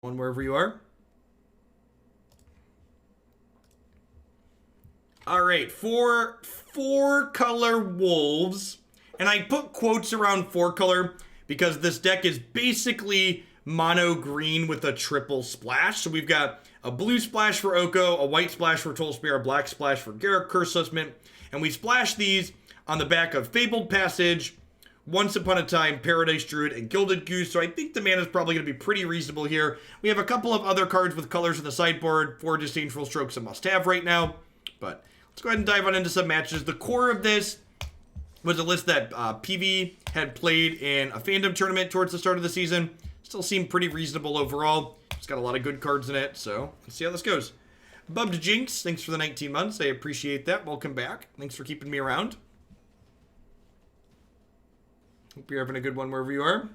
One wherever you are. All right, four color wolves. And I put quotes around four color because this deck is basically mono green with a triple splash. So we've got a blue splash for Oko, a white splash for Tolsimir, a black splash for Garruk, Curse Huntsman. And we splash these on the back of Fabled Passage, Once Upon a Time, Paradise Druid, and Gilded Goose. So I think the mana is probably going to be pretty reasonable here. We have a couple of other cards with colors in the sideboard. 4 Disdainful Strokes a must-have right now. But let's go ahead and dive on into some matches. The core of this was a list that PV had played in a fandom tournament towards the start of the season. Still seemed pretty reasonable overall. It's got a lot of good cards in it, so let's see how this goes. Bubbed Jinx, thanks for the 19 months. I appreciate that. Welcome back. Thanks for keeping me around. Hope you're having a good one wherever you are.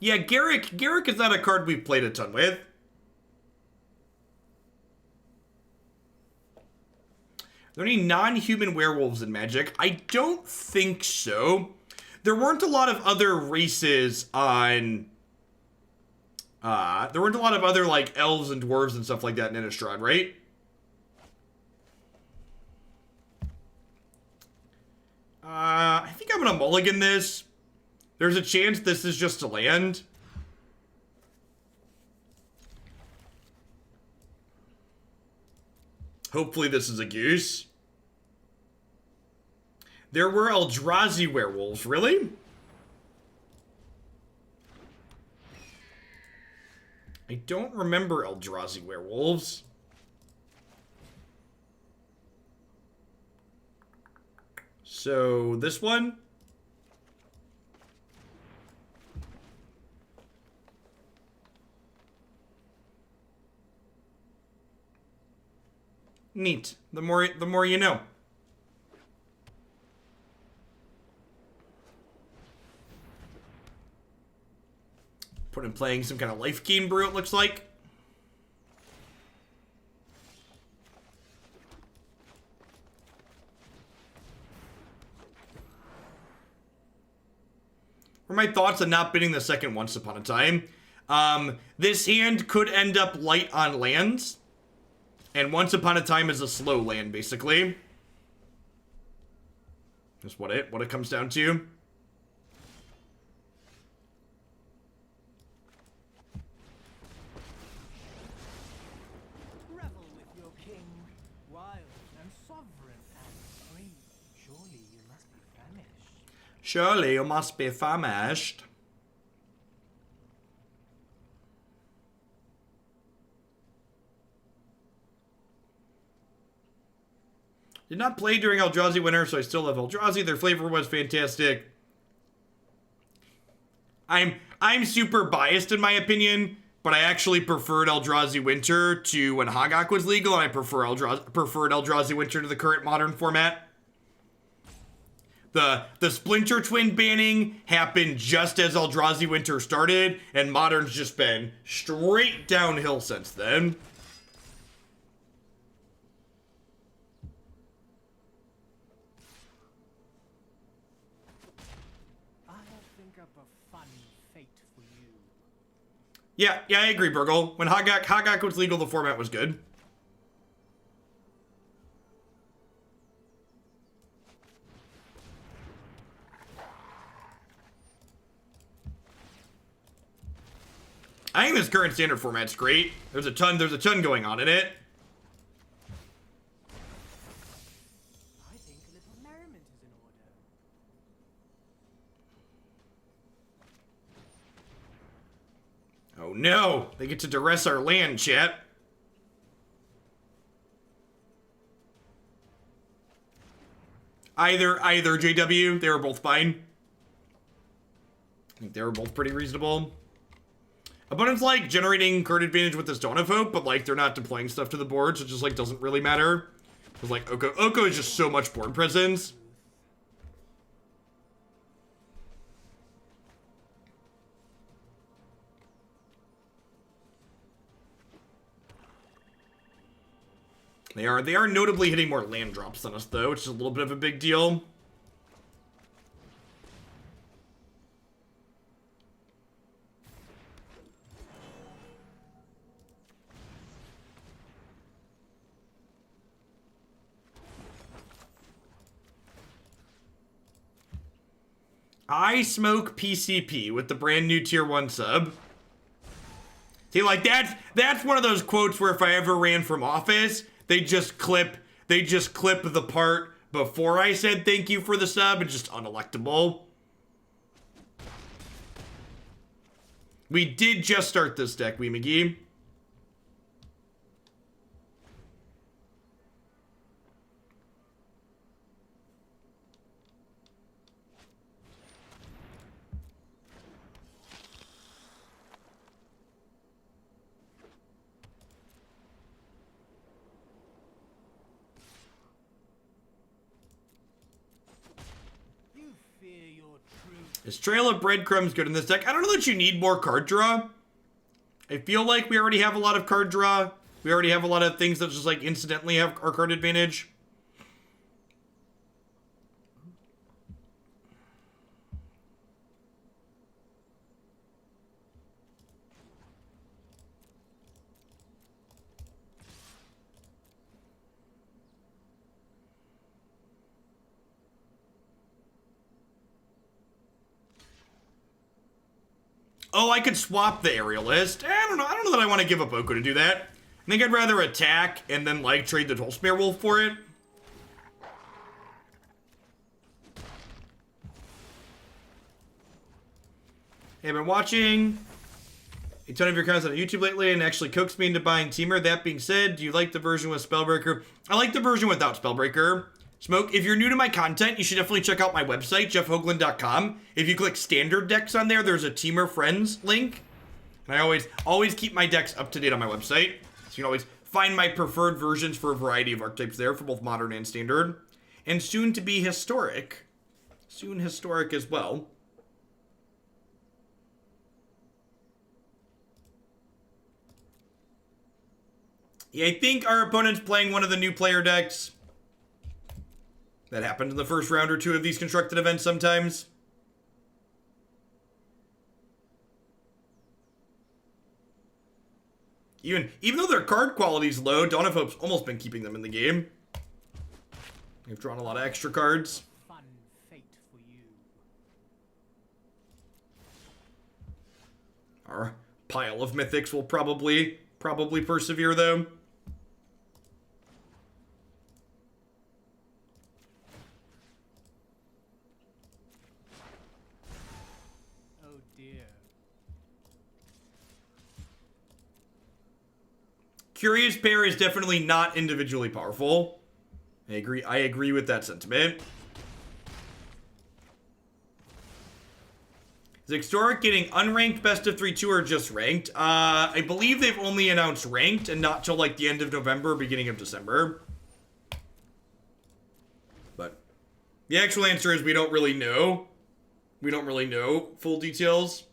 Yeah, Garruk is not a card we've played a ton with. Are there any non-human werewolves in Magic? I don't think so. There weren't a lot of other races on... there weren't a lot of other, like, elves and dwarves and stuff like that in Innistrad, right? I think I'm gonna mulligan this. There's a chance this is just a land. Hopefully this is a goose. There were Eldrazi werewolves, really? I don't remember Eldrazi werewolves. So, this one? Neat. The more you know. Put him playing some kind of life gain brew, it looks like. What are my thoughts on not bidding the second Once Upon a Time? This hand could end up light on lands. And Once Upon a Time is a slow land, basically. That's what it comes down to. Revel with your king, wild and sovereign and free. Surely you must be famished. Surely you must be famished. Did not play during Eldrazi winter, so I still love Eldrazi. Their flavor was fantastic. I'm super biased in my opinion, but I actually preferred Eldrazi winter to when Hogak was legal, and I preferred Eldrazi winter to the current modern format. The Splinter Twin banning happened just as Eldrazi winter started, and modern's just been straight downhill since then. Yeah, I agree, Burgle. When Hogak was legal, the format was good. I think this current standard format's great. There's a ton going on in it. I think a little merriment is in order. Oh no, they get to duress our land, chat. Either JW, they were both fine. I think they were both pretty reasonable. Opponents like generating card advantage with this Dawn of Hope, but like they're not deploying stuff to the board, so it just like doesn't really matter. Because like Oko is just so much board presence. They are notably hitting more land drops than us, though, which is a little bit of a big deal. I smoke PCP with the brand new tier 1 sub. See, like, that's one of those quotes where if I ever ran from office, they just clip the part before I said thank you for the sub. It's just unelectable. We did just start this deck, Wee McGee. Is Trail of Breadcrumbs good in this deck? I don't know that you need more card draw. I feel like we already have a lot of card draw. We already have a lot of things that just like incidentally have our card advantage. Oh, I could swap the Aerialist. I don't know that I want to give up Oko to do that. I think I'd rather attack and then, like, trade the Tolsimir Wolf for it. Hey, I've been watching a ton of your content on YouTube lately and actually coaxed me into buying Temur. That being said, do you like the version with Spellbreaker? I like the version without Spellbreaker. Smoke, if you're new to my content, you should definitely check out my website, jeffhoagland.com. If you click standard decks on there, there's a Temur Friends link. And I always keep my decks up to date on my website. So you can always find my preferred versions for a variety of archetypes there for both modern and standard. And soon to be historic. Soon historic as well. Yeah, I think our opponent's playing one of the new player decks. That happened in the first round or two of these constructed events sometimes. Even though their card quality's low, Dawn of Hope's almost been keeping them in the game. They've drawn a lot of extra cards. Fun fate for you. Our pile of mythics will probably persevere though. Curious Pair is definitely not individually powerful. I agree with that sentiment. Is Historic getting unranked best of 3-2 or just ranked? I believe they've only announced ranked and not till like the end of November, beginning of December. But the actual answer is we don't really know. We don't really know full details.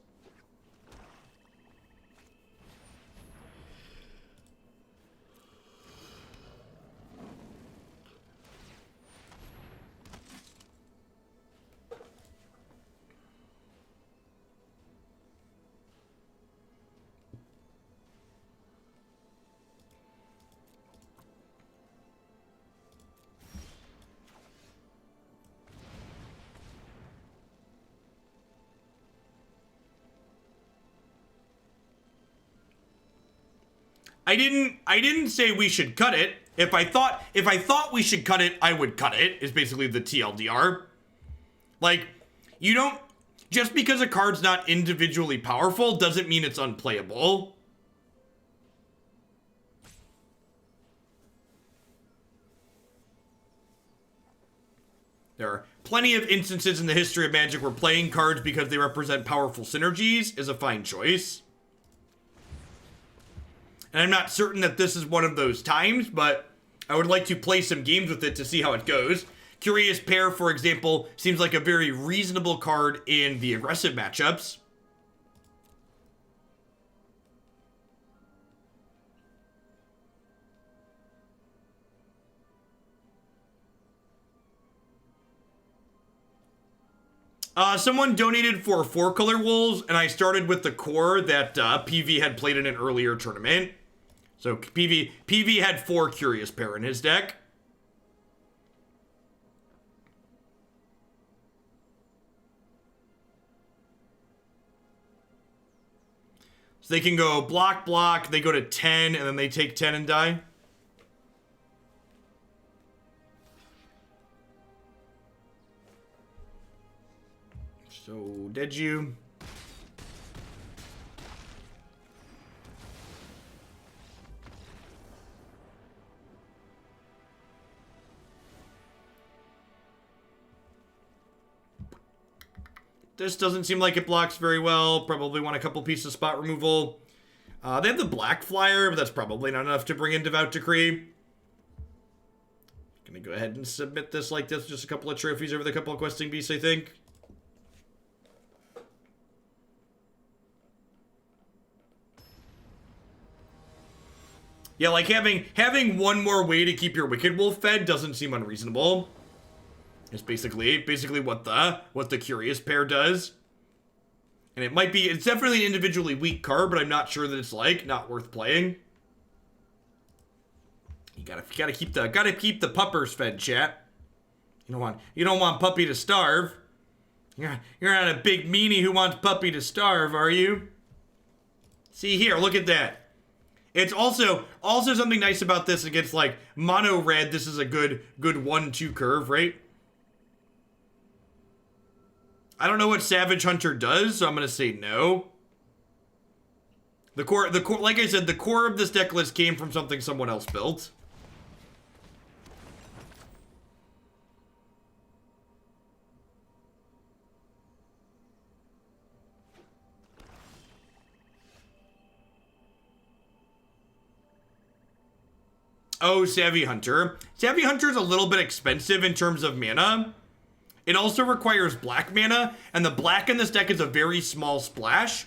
I didn't say we should cut it. If I thought we should cut it, I would cut it, is basically the TLDR. Like, you don't, just because a card's not individually powerful doesn't mean it's unplayable. There are plenty of instances in the history of Magic where playing cards because they represent powerful synergies is a fine choice. And I'm not certain that this is one of those times, but I would like to play some games with it to see how it goes. Curious Pair, for example, seems like a very reasonable card in the aggressive matchups. Someone donated for 4-color wolves, and I started with the core that PV had played in an earlier tournament. So PV had 4 Curious Pair in his deck. So they can go block, they go to 10, and then they take 10 and die. So, did you? This doesn't seem like it blocks very well. Probably want a couple pieces of spot removal. They have the black flyer, but that's probably not enough to bring in Devout Decree. Gonna go ahead and submit this like this. Just a couple of trophies over the couple of questing beasts, I think. Yeah, like having one more way to keep your Wicked Wolf fed doesn't seem unreasonable. It's basically what the Curious Pair does. And it's definitely an individually weak card, but I'm not sure that it's like not worth playing. You gotta keep the puppers fed, chat. You don't want Puppy to starve. You're not a big meanie who wants Puppy to starve, are you? See here, look at that. It's also something nice about this against like mono red. This is a good 1-2 curve, right? I don't know what Savage Hunter does, so I'm gonna say no. The core, like I said, the core of this deck list came from something someone else built. Oh, Savvy Hunter. Savvy Hunter is a little bit expensive in terms of mana. It also requires black mana, and the black in this deck is a very small splash.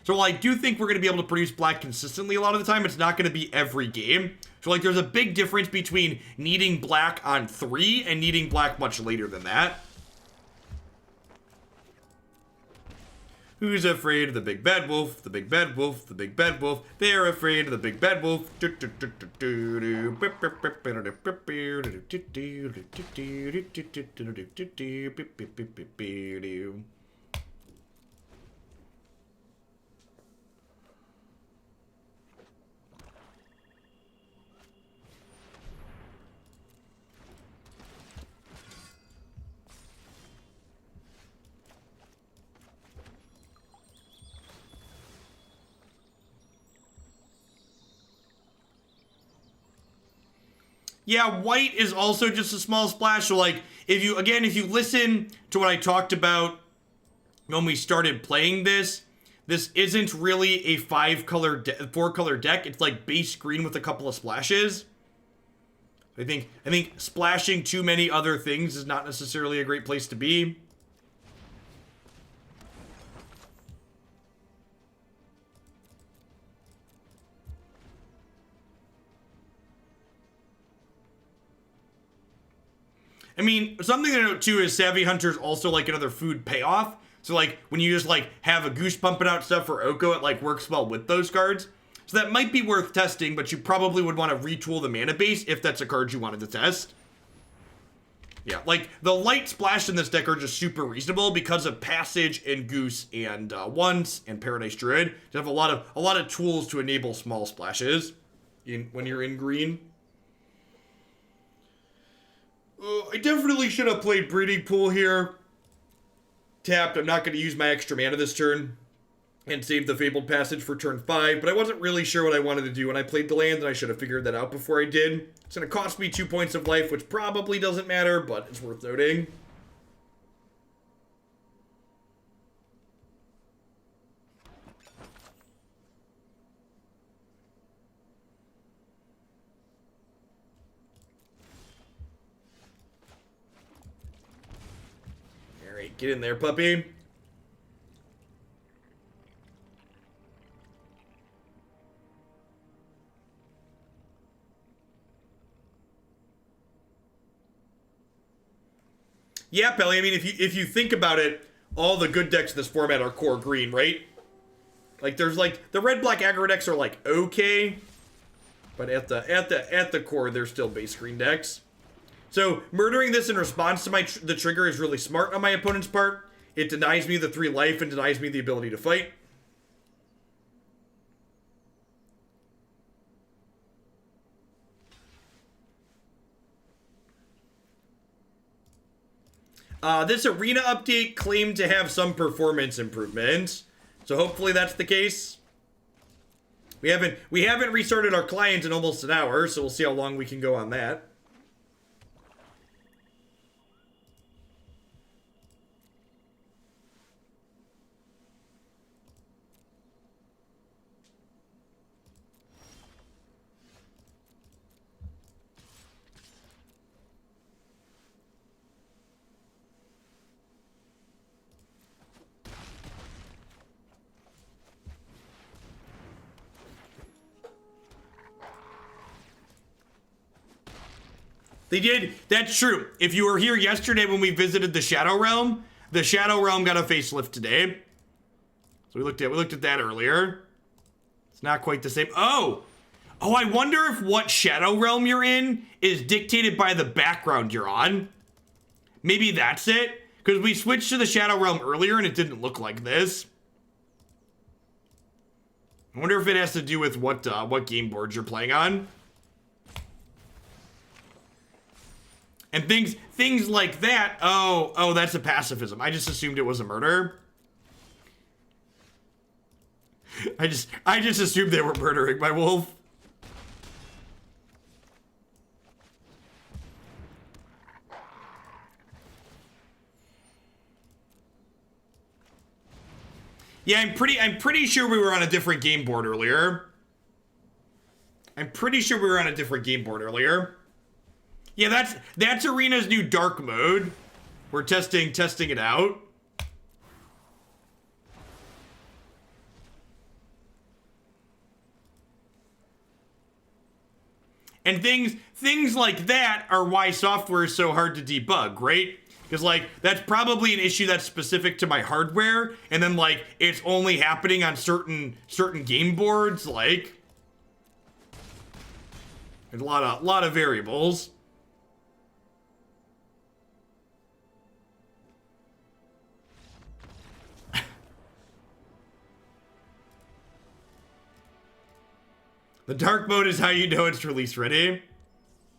So while I do think we're going to be able to produce black consistently a lot of the time, it's not going to be every game. So like there's a big difference between needing black on 3 and needing black much later than that. Who's afraid of the big bad wolf? The big bad wolf, the big bad wolf. They're afraid of the big bad wolf. Yeah, white is also just a small splash. So like, if you listen to what I talked about when we started playing this isn't really a 4-color deck. It's like base green with a couple of splashes. I think splashing too many other things is not necessarily a great place to be. I mean, something to note too is Savvy Hunter's also like another food payoff. So like when you just like have a Goose pumping out stuff for Oko, it like works well with those cards. So that might be worth testing, but you probably would want to retool the mana base if that's a card you wanted to test. Yeah, like the light splash in this deck are just super reasonable because of Passage and Goose and Once and Paradise Druid. You have a lot of tools to enable small splashes when you're in green. I definitely should have played Breeding Pool here. Tapped, I'm not going to use my extra mana this turn. And save the Fabled Passage for turn 5. But I wasn't really sure what I wanted to do when I played the land, and I should have figured that out before I did. It's going to cost me 2 points of life, which probably doesn't matter, but it's worth noting. Alright, get in there, puppy. Yeah, Pelly, I mean, if you think about it, all the good decks in this format are core green, right? Like there's like the red-black aggro decks are like okay, but at the core they're still base green decks. So murdering this in response to the trigger is really smart on my opponent's part. It denies me the 3 life and denies me the ability to fight. This arena update claimed to have some performance improvements, so hopefully that's the case. We haven't restarted our client in almost an hour, so we'll see how long we can go on that. They did. That's true. If you were here yesterday when we visited the Shadow Realm got a facelift today. So we looked at that earlier. It's not quite the same. Oh, I wonder if what Shadow Realm you're in is dictated by the background you're on. Maybe that's it. Because we switched to the Shadow Realm earlier and it didn't look like this. I wonder if it has to do with what game board you're playing on. And things like that. Oh, that's a pacifism. I just assumed it was a murder. I just assumed they were murdering my wolf. Yeah, I'm pretty sure we were on a different game board earlier. Yeah, that's Arena's new dark mode. We're testing it out. And things like that are why software is so hard to debug, right? Because like that's probably an issue that's specific to my hardware, and then like it's only happening on certain game boards. Like there's a lot of variables. The dark mode is how you know it's release ready.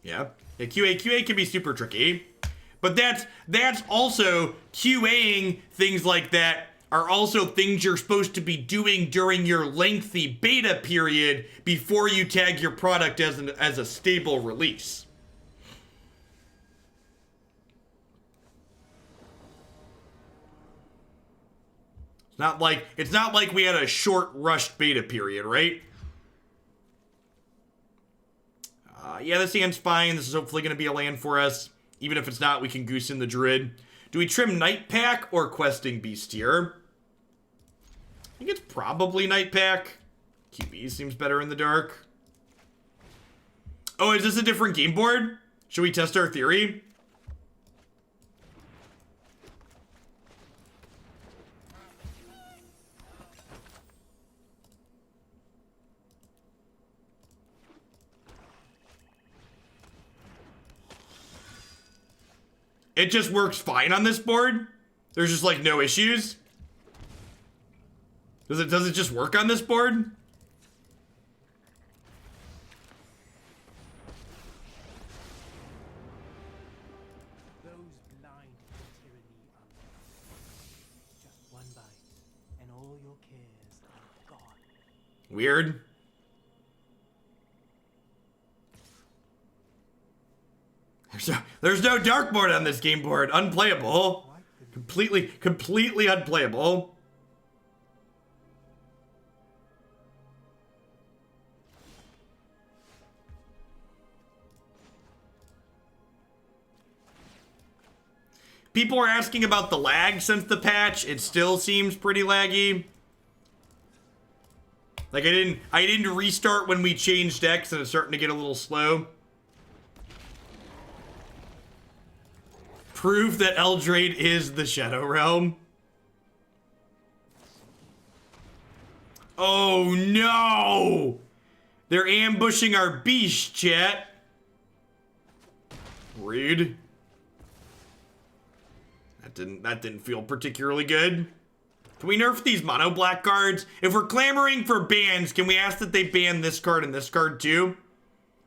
Yeah. QA can be super tricky. But that's also QAing things like that are also things you're supposed to be doing during your lengthy beta period before you tag your product as a stable release. It's not like we had a short rushed beta period, right? Yeah, this hand's fine. This is hopefully going to be a land for us. Even if it's not, we can goose in the Druid. Do we trim Nightpack or Questing Beast here? I think it's probably Nightpack. QB seems better in the dark. Oh, is this a different game board? Should we test our theory? It just works fine on this board? There's just like no issues? Does it just work on this board? Those blind to tyranny are just one bite, and all your cares are gone. Weird. There's no dark board on this game board. Unplayable. Completely unplayable. People are asking about the lag since the patch. It still seems pretty laggy. Like I didn't restart when we changed decks and it's starting to get a little slow. Prove that Eldraine is the Shadow Realm. Oh no! They're ambushing our beast, chat. Rude. That didn't feel particularly good. Can we nerf these mono black cards? If we're clamoring for bans, can we ask that they ban this card and this card too?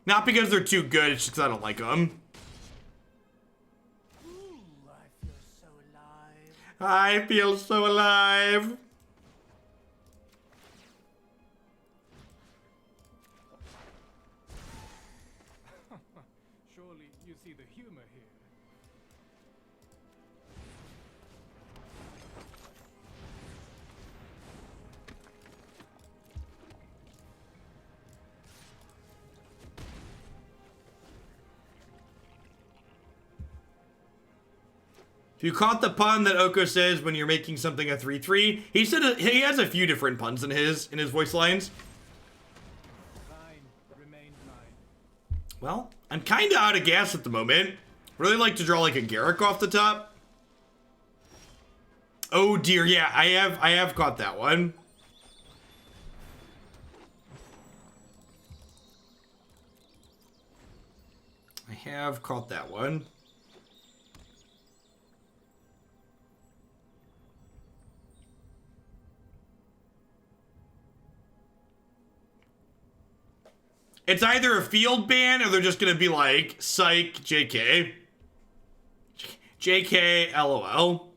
Not because they're too good, it's just because I don't like them. Ooh, I feel so alive. I feel so alive. Surely you see the humor here. If you caught the pun that Oko says when you're making something a 3/3, he said he has a few different puns in his voice lines. Mine remained mine. Well, I'm kind of out of gas at the moment. Really like to draw like a Garruk off the top. Oh dear, yeah, I have caught that one. I have caught that one. It's either a field ban or they're just gonna be like, psych, JK. JK, LOL.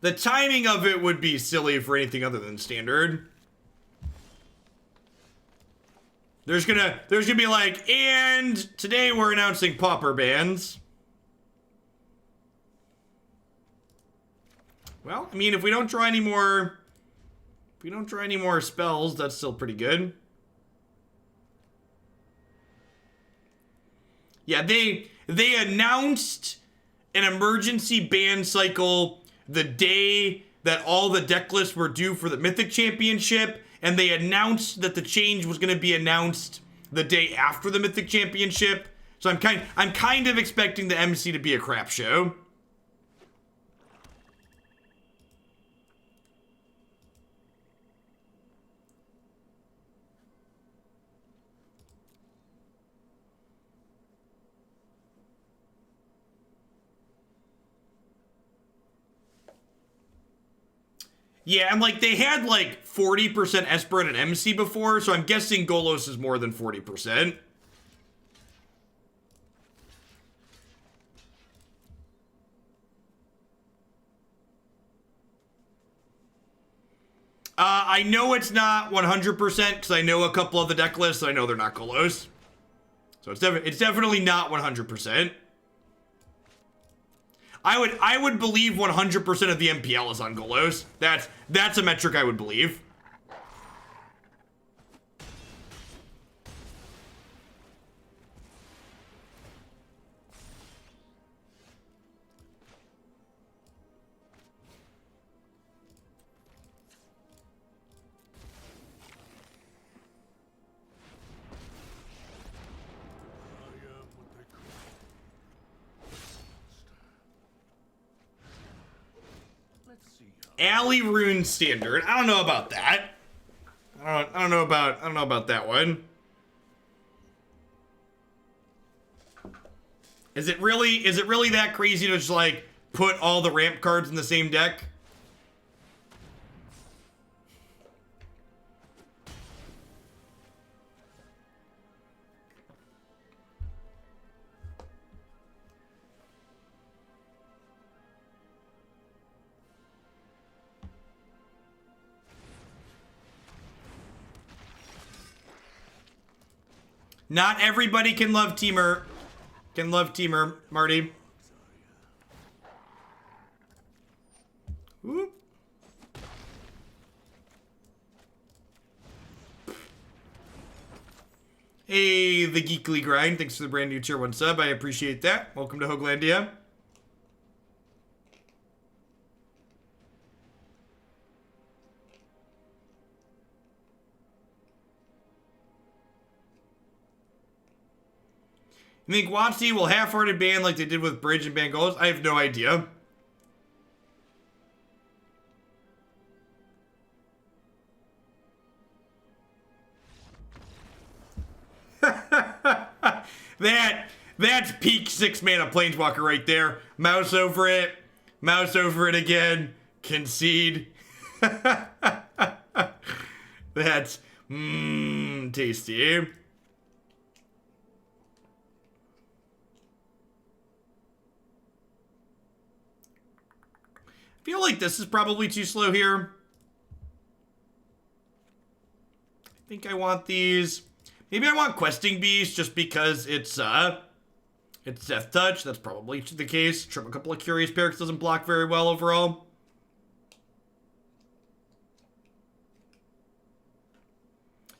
The timing of it would be silly for anything other than standard. There's gonna be like, and today we're announcing pauper bans. Well, I mean, if we don't draw any more spells, that's still pretty good. Yeah, they announced an emergency ban cycle the day that all the deck lists were due for the Mythic Championship, and they announced that the change was going to be announced the day after the Mythic Championship. So I'm kind of expecting the MC to be a crap show. Yeah, and like they had like 40% Esper and MC before, so I'm guessing Golos is more than 40%. I know it's not 100% because I know a couple of the deck lists. So I know they're not Golos, so it's definitely not 100%. I would believe 100% of the MPL is on Golos. That's a metric I would believe. Alley Rune Standard. I don't know about that. I don't know about that one. Is it really that crazy to just like put all the ramp cards in the same deck? Not everybody can love Teamer. Marty. Whoop. Hey, the Geekly Grind. Thanks for the brand new tier 1 sub. I appreciate that. Welcome to Hoaglandia. You think WotC will half-hearted ban like they did with Bridge and ban Golos? I have no idea. That's peak 6-mana Planeswalker right there. Mouse over it again. Concede. That's tasty. I feel like this is probably too slow here. I think I want these. Maybe I want Questing Beast just because it's Death Touch. That's probably the case. Trim a couple of Curious Parrots doesn't block very well overall.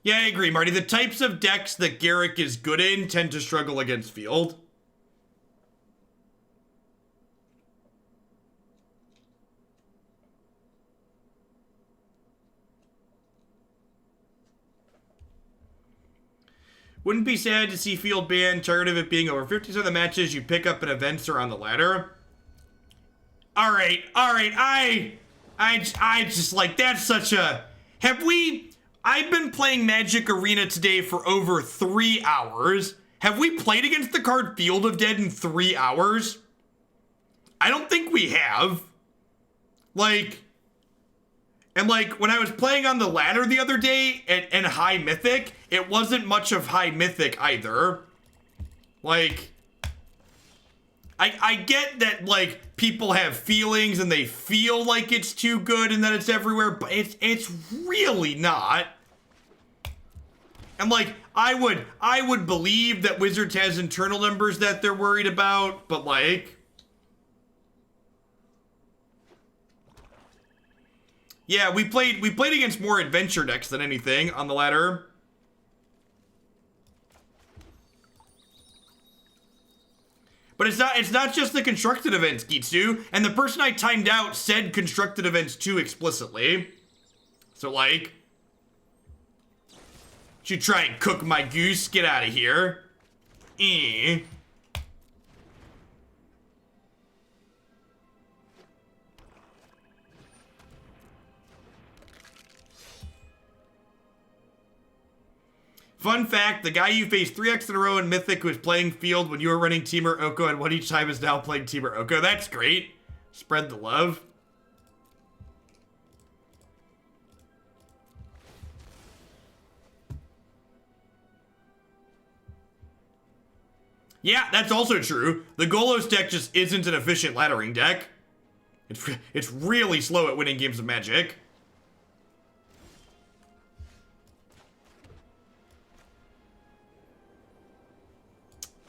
Yeah, I agree, Marty. The types of decks that Garruk is good in tend to struggle against field. Wouldn't be sad to see field ban, tired of it being over 50% of the matches you pick up in events or on the ladder. Alright, I just like, that's such a... I've been playing Magic Arena today for over 3 hours. Have we played against the card Field of Dead in 3 hours? I don't think we have. And when I was playing on the ladder the other day and High Mythic, it wasn't much of High Mythic either. I get that, people have feelings and they feel like it's too good and that it's everywhere, but it's really not. And, I would believe that Wizards has internal numbers that they're worried about, but, yeah, we played against more adventure decks than anything on the ladder. But it's not just the constructed events, Gitsu. And the person I timed out said constructed events too explicitly. So you try and cook my goose, get out of here. Fun fact, the guy you faced 3x in a row in Mythic was playing Field when you were running Temur Oko and one each time is now playing Temur Oko. That's great. Spread the love. Yeah, that's also true. The Golos deck just isn't an efficient laddering deck. It's really slow at winning games of Magic.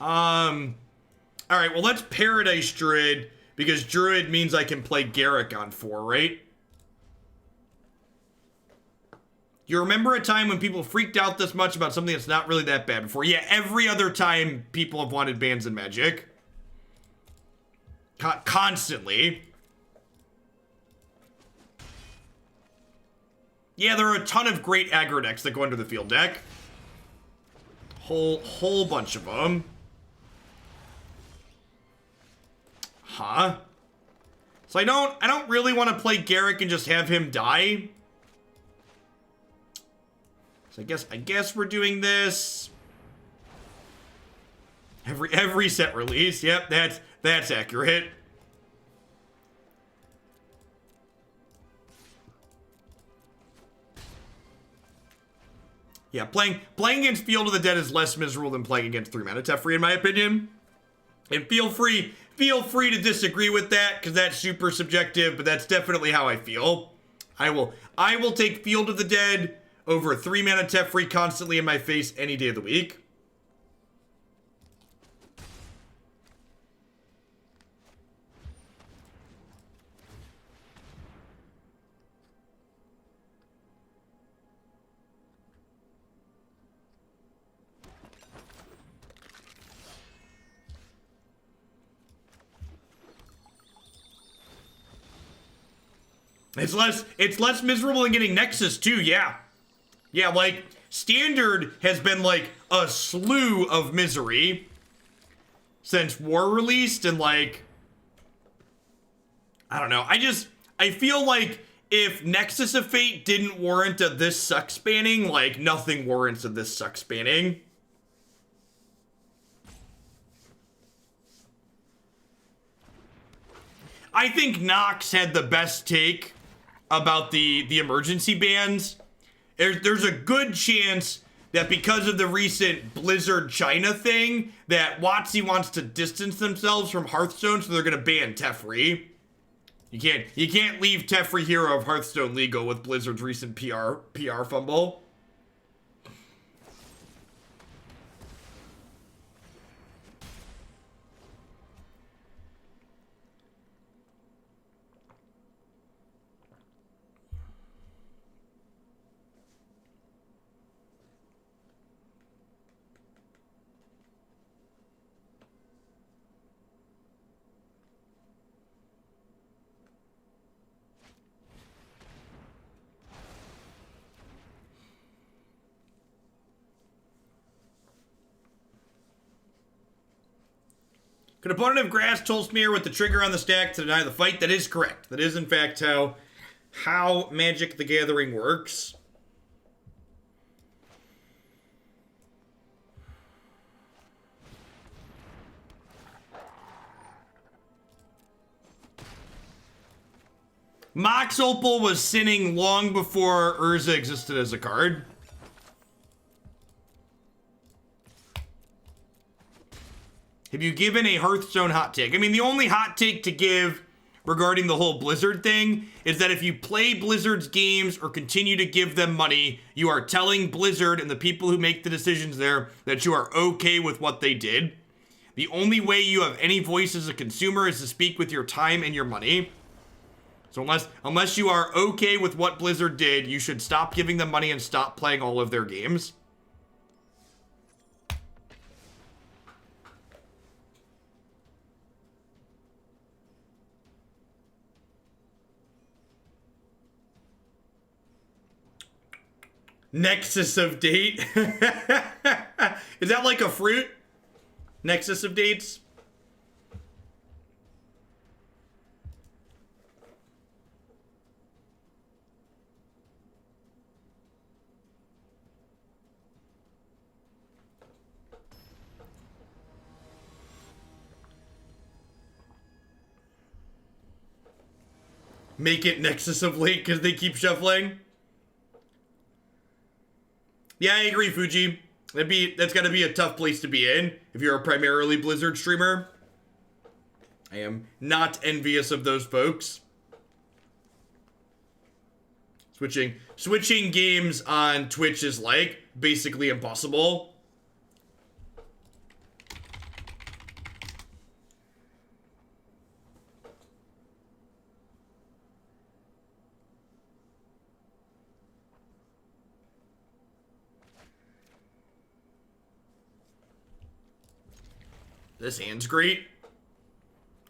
Alright, well, let's Paradise Druid, because Druid means I can play Garruk on 4, right? You remember a time when people freaked out this much about something that's not really that bad before? Yeah, every other time people have wanted bans in Magic. Constantly. Yeah, there are a ton of great aggro decks that go under the field deck. Whole bunch of them. Huh? So I don't really want to play Garruk and just have him die. So I guess we're doing this. Every set release. Yep, that's accurate. Yeah, playing against Field of the Dead is less miserable than playing against 3-mana Teferi, in my opinion. And feel free to disagree with that, because that's super subjective, but that's definitely how I feel. I will take Field of the Dead over 3-mana Teferi constantly in my face any day of the week. It's less miserable than getting Nexus too, yeah. Yeah, Standard has been a slew of misery. since War released, and like, I don't know. I feel like if Nexus of Fate didn't warrant a this sucks banning, like nothing warrants a this sucks banning. I think Nox had the best take about the emergency bans. There's a good chance that because of the recent Blizzard China thing, that WotC wants to distance themselves from Hearthstone, so they're gonna ban Teferi. You can't leave Teferi Hero of Hearthstone legal with Blizzard's recent PR fumble. Could opponent have grass Tolsimir with the trigger on the stack to deny the fight? That is correct. That is in fact how Magic the Gathering works. Mox Opal was sinning long before Urza existed as a card. Have you given a Hearthstone hot take? I mean, the only hot take to give regarding the whole Blizzard thing is that if you play Blizzard's games or continue to give them money, you are telling Blizzard and the people who make the decisions there that you are okay with what they did. The only way you have any voice as a consumer is to speak with your time and your money. So unless you are okay with what Blizzard did, you should stop giving them money and stop playing all of their games. Nexus of Date. Is that like a fruit? Nexus of Dates? Make it Nexus of Late because they keep shuffling? Yeah, I agree, Fuji. That's gotta be a tough place to be in if you're a primarily Blizzard streamer. I am not envious of those folks. Switching games on Twitch is like basically impossible. This hand's great.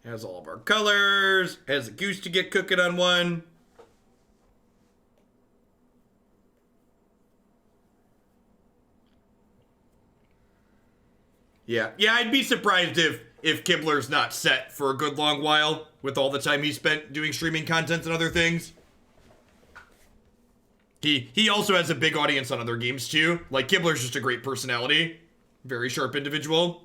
Has all of our colors. Has a goose to get cooking on one. Yeah, I'd be surprised if Kibler's not set for a good long while with all the time he spent doing streaming content and other things. He also has a big audience on other games too. Like, Kibler's just a great personality. Very sharp individual.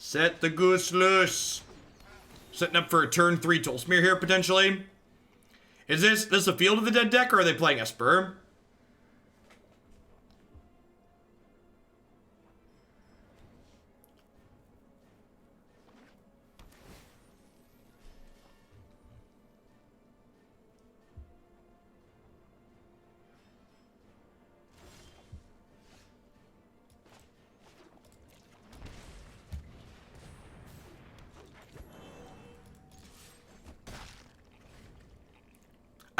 Set the goose loose. Setting up for a turn 3 Tolsimir here, potentially. Is this a Field of the Dead deck, or are they playing Esper?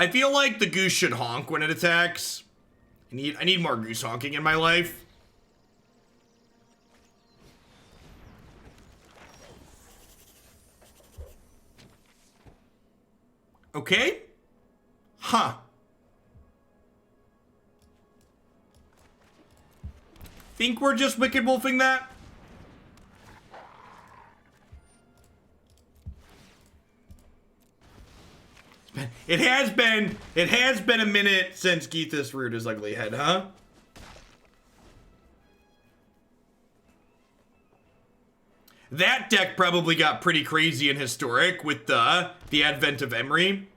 I feel like the goose should honk when it attacks. I need more goose honking in my life. Okay. Huh. Think we're just Wicked Wolfing that? It has been a minute since Geethus reared his ugly head, huh? That deck probably got pretty crazy and historic with the advent of Emery.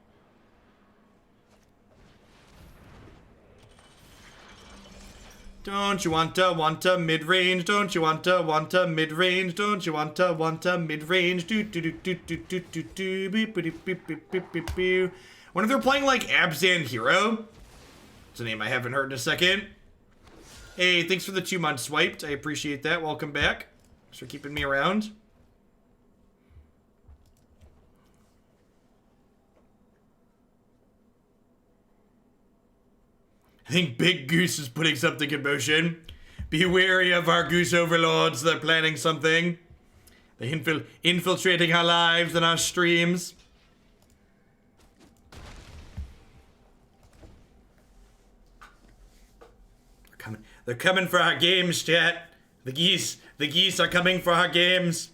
Don't you want a mid-range? Don't you want a mid-range? Don't you want a mid-range? Do do do do do do do do beep beep beep beep beep beep beep. Wonder if they're playing like Abzan Hero. It's a name I haven't heard in a second. Hey, thanks for the 2 months swiped. I appreciate that. Welcome back. Thanks for keeping me around. I think Big Goose is putting something in motion. Be wary of our goose overlords. They're planning something. They're infiltrating our lives and our streams. They're coming for our games, chat. The geese are coming for our games.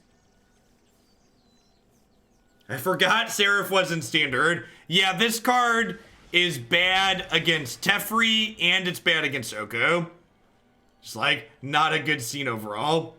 I forgot Seraph wasn't standard. Yeah, this card is bad against Teferi, and it's bad against Oko. It's like, not a good scene overall.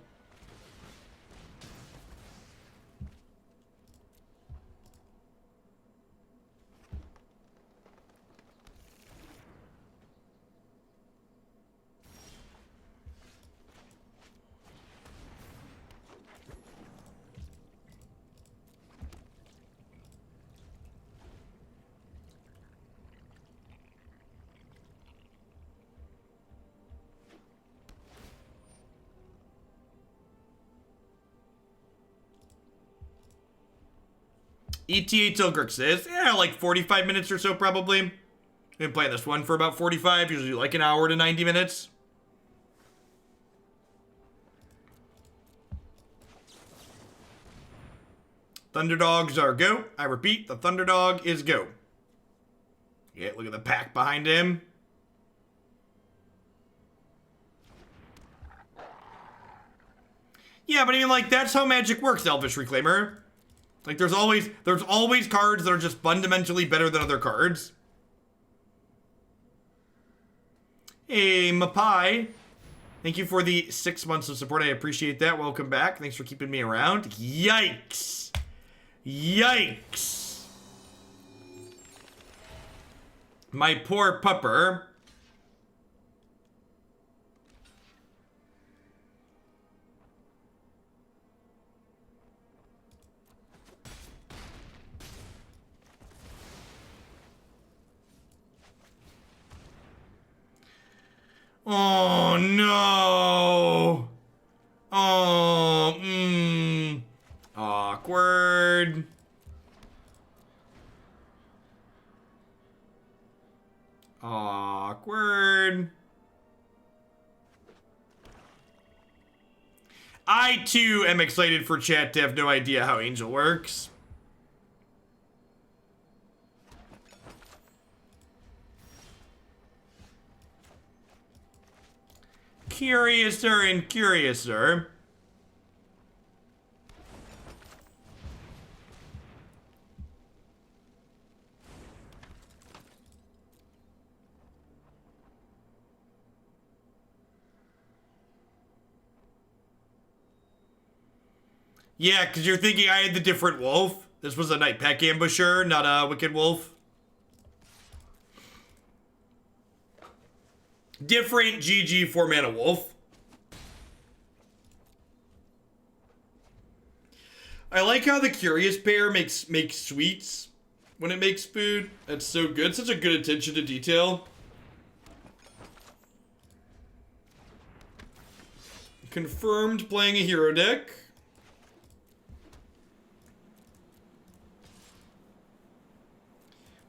ETA till Garruk says, yeah, like 45 minutes or so probably. Been playing this one for about 45, usually like an hour to 90 minutes. Thunderdogs are go. I repeat, the Thunderdog is go. Yeah, look at the pack behind him. Yeah, but I mean, like, that's how Magic works, Elvish Reclaimer. Like, there's always cards that are just fundamentally better than other cards. Hey, Mapai. Thank you for the 6 months of support. I appreciate that. Welcome back. Thanks for keeping me around. Yikes. Yikes. My poor pupper. Oh, no. Oh, awkward. Awkward. I, too, am excited for chat to have no idea how Angel works. Curiouser and curiouser. Yeah, because you're thinking I had the different wolf. This was a Nightpack Ambusher, not a Wicked Wolf. Different GG 4-mana wolf. I like how the Curious pair makes sweets when it makes food. That's so good. Such a good attention to detail. Confirmed playing a hero deck.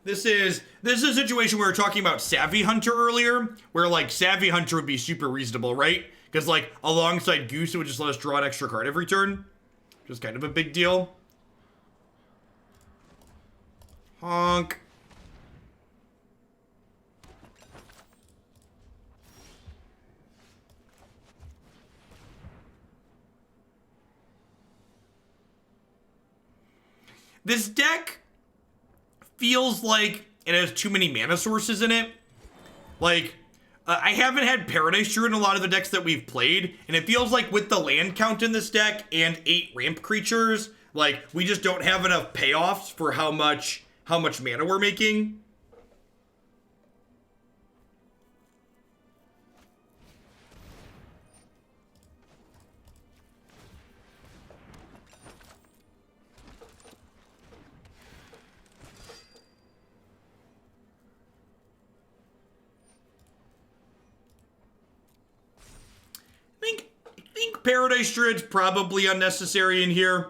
This is a situation where we were talking about Savvy Hunter earlier, where like Savvy Hunter would be super reasonable, right? Because like alongside Goose, it would just let us draw an extra card every turn, which is kind of a big deal. Honk. This deck feels like it has too many mana sources in it. Like, I haven't had Paradise Druid in a lot of the decks that we've played, and it feels like with the land count in this deck and 8 ramp creatures, like, we just don't have enough payoffs for how much mana we're making. I think Paradise Druid's probably unnecessary in here.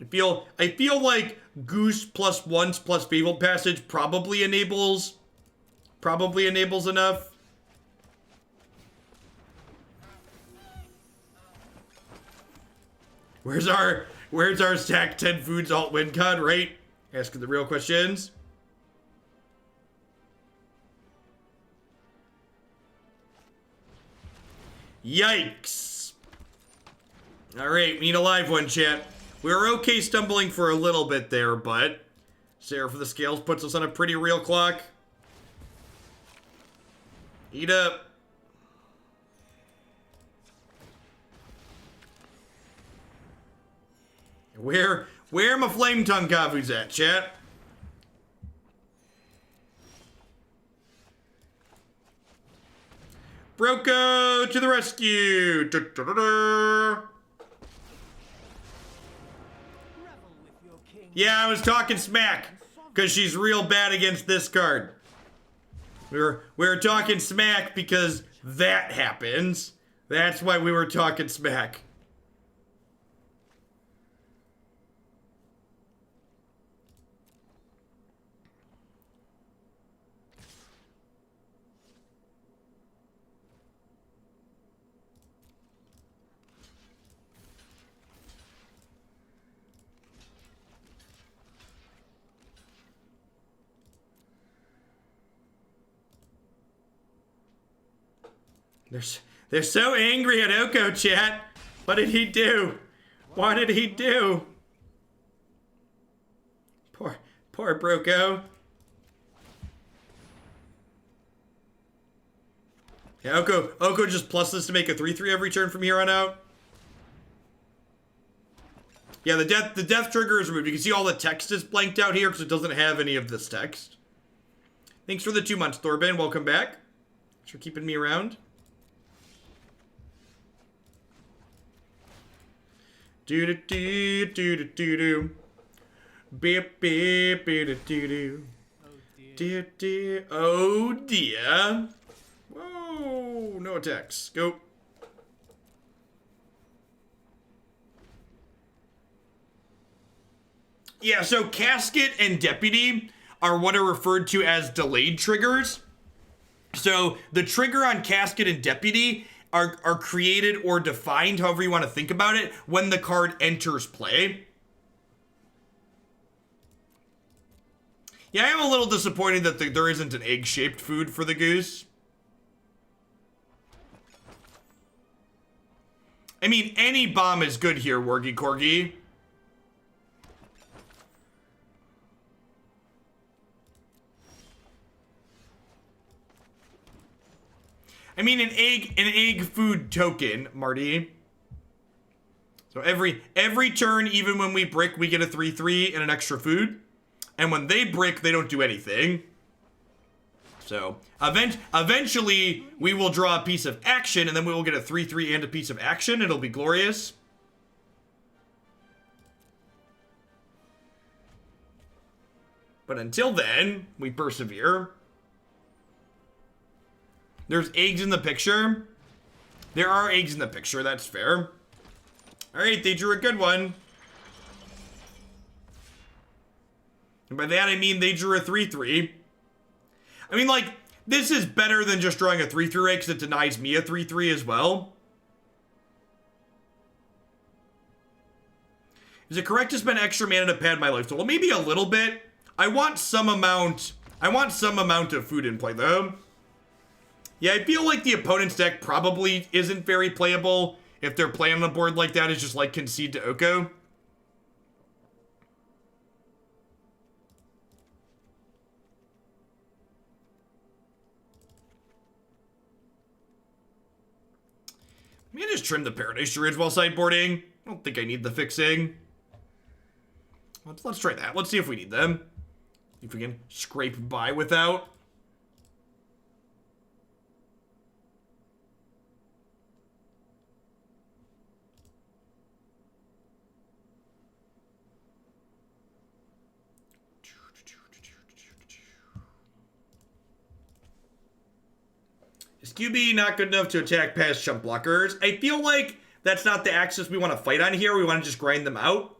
I feel like Goose plus once plus Fabled Passage probably enables enough. Where's our stack 10 foods alt win con, right? Asking the real questions. Yikes. Alright, we need a live one, chat. We were okay stumbling for a little bit there, but Sarah for the Scales puts us on a pretty real clock. Eat up. Where my Flame Tongue Kavus at, chat? Broko to the rescue! Yeah, I was talking smack, because she's real bad against this card. We were talking smack because that happens. That's why we were talking smack. They're so angry at Oko, chat. What did he do? What did he do? Poor Broko. Yeah, Oko just plus this to make a 3/3 every turn from here on out. Yeah, the death trigger is removed. You can see all the text is blanked out here because it doesn't have any of this text. Thanks for the 2 months, Thorben. Welcome back. Thanks for keeping me around. Do do do do do do do. Beep beep do do do. Dear dear. Oh dear. Whoa! No attacks. Go. Yeah. So Casket and Deputy are what are referred to as delayed triggers. So the trigger on Casket and Deputy are created or defined, however you want to think about it, when the card enters play. Yeah, I am a little disappointed that there isn't an egg-shaped food for the Goose. I mean, any bomb is good here, Wargy Corgi. I mean, an egg food token, Marty. So every turn, even when we brick, we get a 3/3 and an extra food. And when they brick, they don't do anything. So eventually, we will draw a piece of action, and then we will get a 3/3 and a piece of action. It'll be glorious. But until then, we persevere. There's eggs in the picture. There are eggs in the picture, that's fair. Alright, they drew a good one. And by that I mean they drew a 3/3. I mean, like, this is better than just drawing a 3/3 ray because it denies me a 3/3 as well. Is it correct to spend extra mana to pad my lifesteal? Well, maybe a little bit. I want some amount of food in play, though. Yeah, I feel like the opponent's deck probably isn't very playable if their play on the board like that is just like concede to Oko. Maybe I just trim the Paradise Druids while sideboarding. I don't think I need the fixing. Let's try that. Let's see if we need them. If we can scrape by without. Is QB not good enough to attack past chump blockers? I feel like that's not the axis we want to fight on here. We want to just grind them out.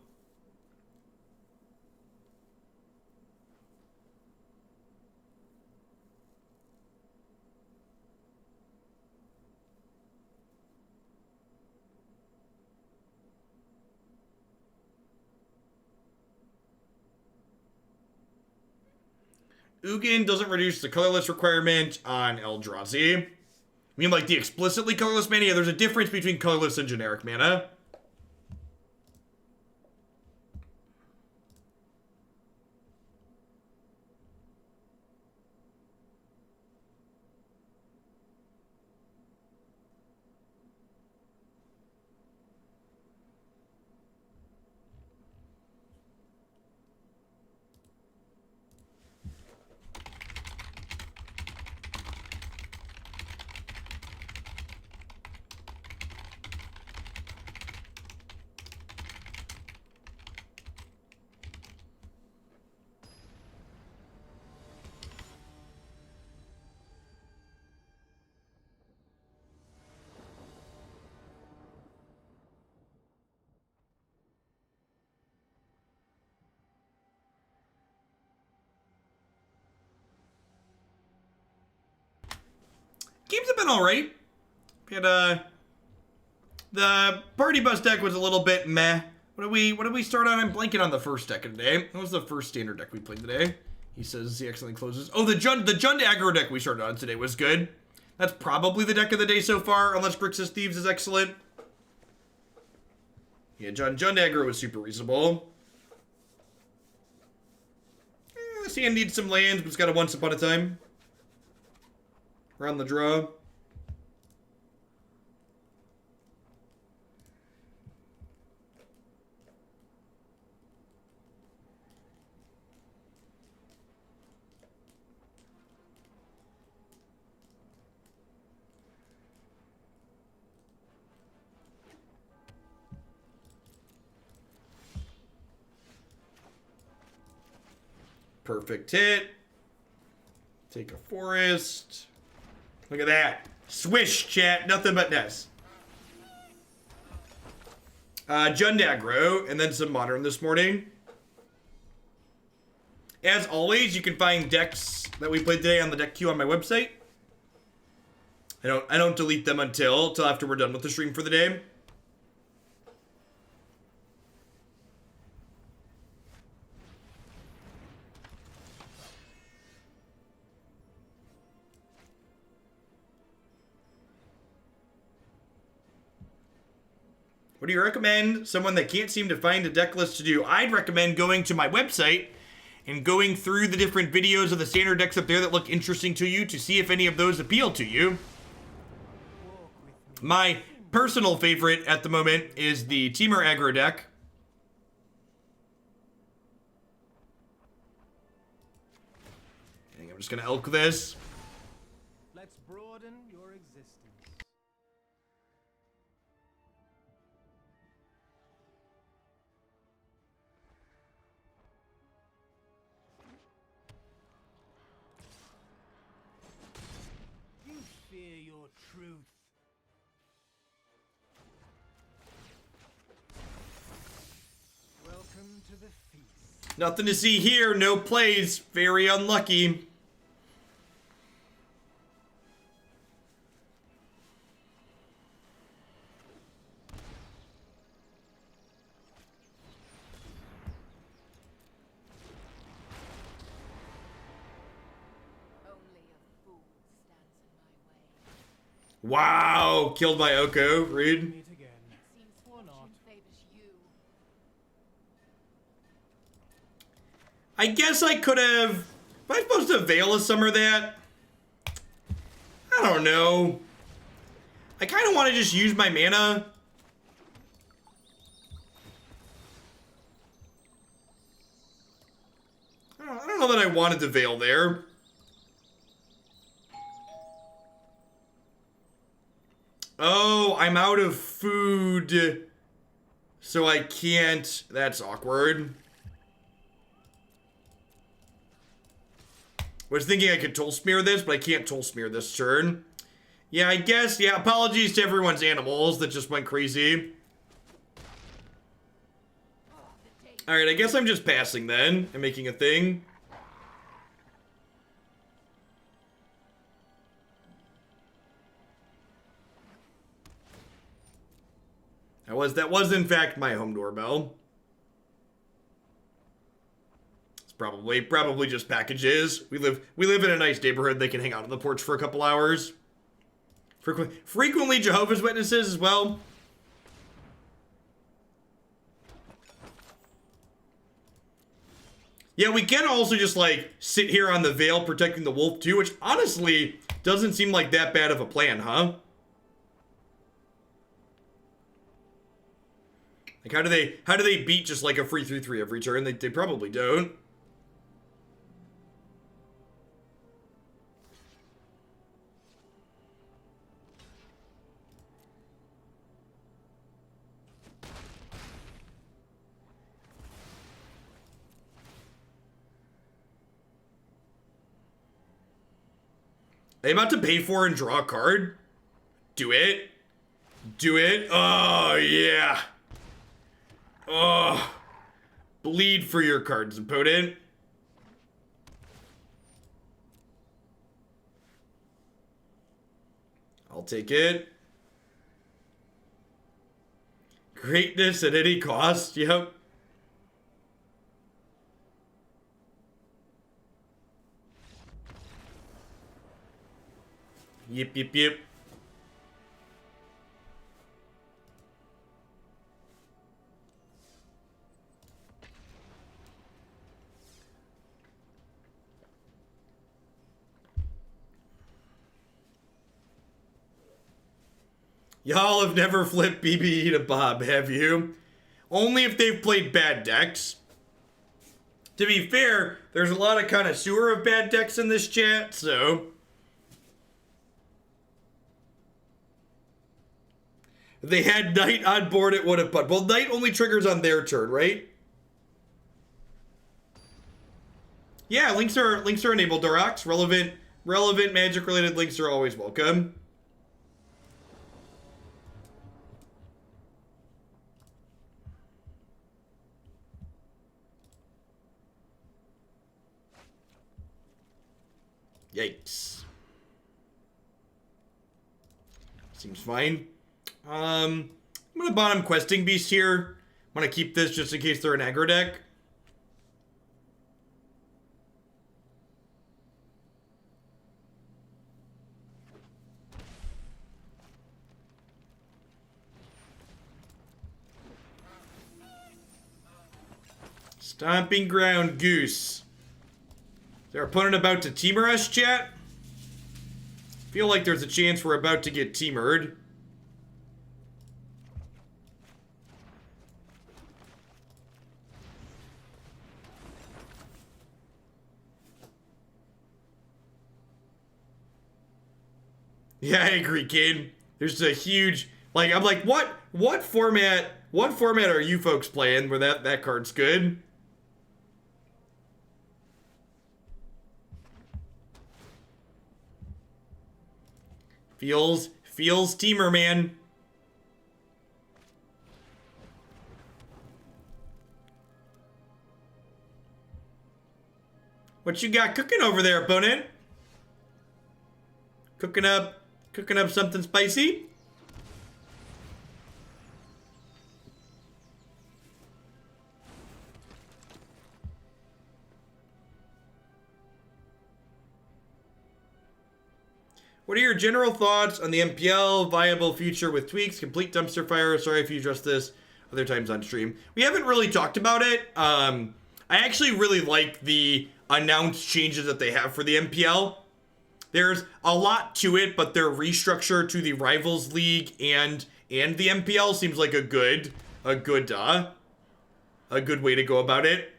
Ugin doesn't reduce the colorless requirement on Eldrazi. I mean, like the explicitly colorless mana? Yeah, there's a difference between colorless and generic mana. Games have been alright. The Party Bus deck was a little bit meh. What did we start on? I'm blanking on the first deck of the day. What was the first standard deck we played today? He says he accidentally closes. Oh, the Jund aggro deck we started on today was good. That's probably the deck of the day so far, unless Grixis Thieves is excellent. Yeah, Jund aggro was super reasonable. This hand needs some lands, but it's got a Once Upon a Time. Around the draw. Perfect hit. Take a forest. Look at that. Swish, chat. Nothing but Ness. Jund aggro, and then some modern this morning. As always, you can find decks that we played today on the deck queue on my website. I don't delete them until after we're done with the stream for the day. What do you recommend someone that can't seem to find a deck list to do? I'd recommend going to my website and going through the different videos of the standard decks up there that look interesting to you to see if any of those appeal to you. My personal favorite at the moment is the Temur aggro deck. I think I'm just going to elk this. Let's broaden your existence. You fear your truth. Welcome to the feast. Nothing to see here. No plays. Very unlucky. Wow, killed by Oko. Rude. Meet again. Or not. I guess I could have... Am I supposed to Veil of Summer that? I don't know. I kind of want to just use my mana. I don't know that I wanted to Veil there. Oh, I'm out of food, so I can't. That's awkward. Was thinking I could Tolsimir this, but I can't Tolsimir this turn. Yeah, I guess. Yeah, apologies to everyone's animals that just went crazy. Alright, I guess I'm just passing then and making a thing. That was in fact my home doorbell. It's probably just packages. We live in a nice neighborhood. They can hang out on the porch for a couple hours. Frequently Jehovah's Witnesses as well. Yeah, we can also just like sit here on the Veil protecting the wolf too, which honestly doesn't seem like that bad of a plan, huh? Like, how do they beat just like a free 3/3 every turn? They probably don't. They about to pay for and draw a card? Do it. Do it. Oh, yeah. Oh, bleed for your cards, opponent. I'll take it. Greatness at any cost, yep. Yep, yep, yep. Y'all have never flipped BBE to Bob, have you? Only if they've played bad decks. To be fair, there's a lot of connoisseur of bad decks in this chat, so... If they had Knight on board, it would have put. Well, Knight only triggers on their turn, right? Yeah, links are enabled, Durox. Relevant magic-related links are always welcome. Yikes. Seems fine. I'm gonna bottom Questing Beast here. I'm gonna keep this just in case they're an aggro deck. Stomping Ground Goose. Is their opponent about to teamer us, chat? Feel like there's a chance we're about to get teamered. Yeah, I agree, kid. There's a huge, like, I'm like, what format are you folks playing where that card's good? Feels teamer, man. What you got cooking over there, opponent? Cooking up something spicy? What are your general thoughts on the MPL? Viable future with tweaks? Complete dumpster fire? Sorry if you addressed this other times on stream. We haven't really talked about it. I actually really like the announced changes that they have for the MPL. There's a lot to it, but their restructure to the Rivals League and the MPL seems like a good way to go about it.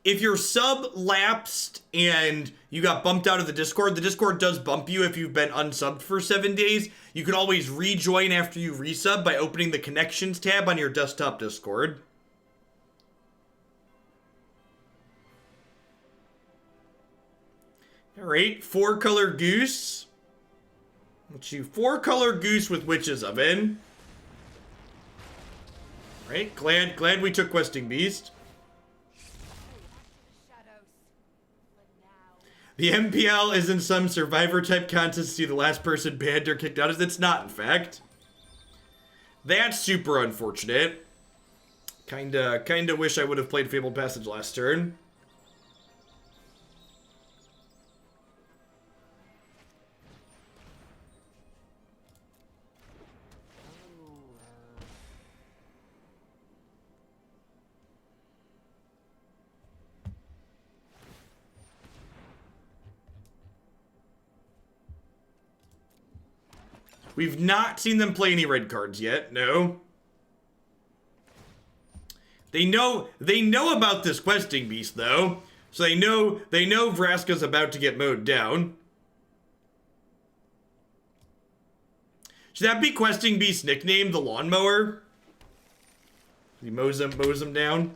If your sub lapsed and you got bumped out of the Discord does bump you if you've been unsubbed for 7 days. You can always rejoin after you resub by opening the Connections tab on your desktop Discord. Alright, 4-color goose. Let's do 4-color goose with Witch's Oven. Alright, glad we took Questing Beast. The MPL is in some Survivor-type contest to see the last person banned or kicked out. It's not, in fact. That's super unfortunate. Kinda wish I would have played Fabled Passage last turn. We've not seen them play any red cards yet, no. They know about this Questing Beast, though. So they know Vraska's about to get mowed down. Should that be Questing Beast's nickname, the Lawnmower? He mows him down.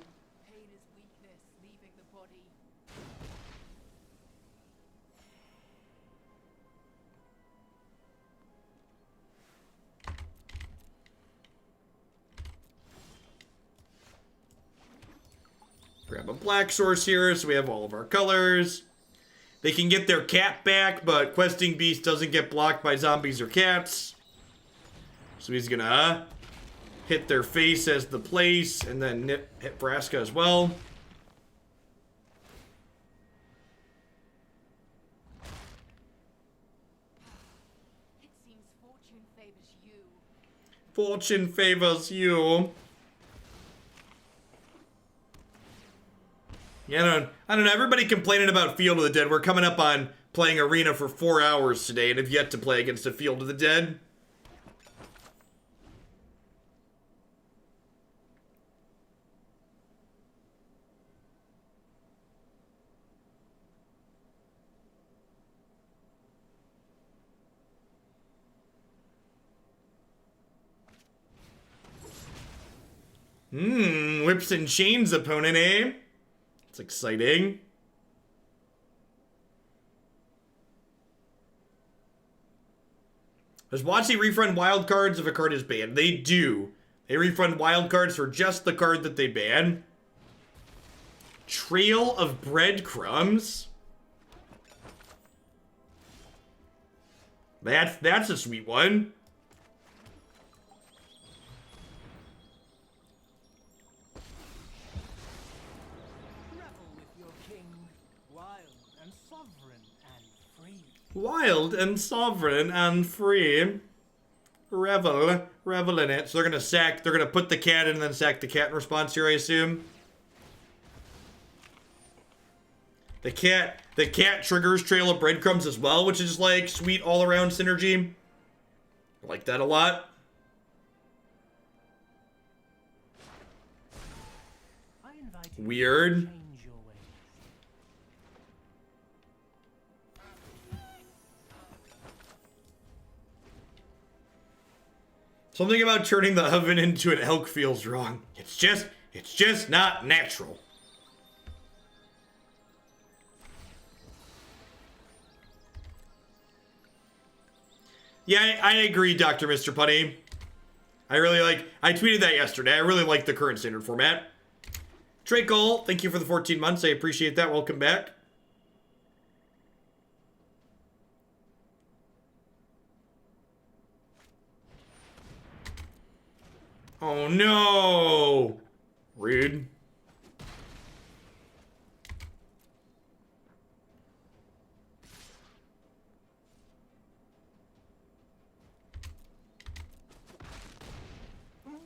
Grab a black source here so we have all of our colors. They can get their cat back, but Questing Beast doesn't get blocked by zombies or cats. So he's gonna hit their face as the place and then hit Vraska as well. It seems fortune favors you. Fortune favors you. Yeah, I don't know. Everybody complaining about Field of the Dead. We're coming up on playing Arena for 4 hours today and have yet to play against a Field of the Dead. Whips and Chains opponent, eh? It's exciting. Does WotC refund wildcards if a card is banned? They do. They refund wildcards for just the card that they ban. Trail of Breadcrumbs. That's a sweet one. Wild and sovereign and free. Revel in it. So they're gonna put the cat in and then sack the cat in response here, I assume. The cat triggers Trail of Breadcrumbs as well, which is like sweet all around synergy. I like that a lot. Weird. Something about turning the oven into an elk feels wrong. It's just not natural. Yeah, I agree, Dr. Mr. Putty. I tweeted that yesterday. I really like the current standard format. Trakel, thank you for the 14 months. I appreciate that. Welcome back. Oh no! Rude.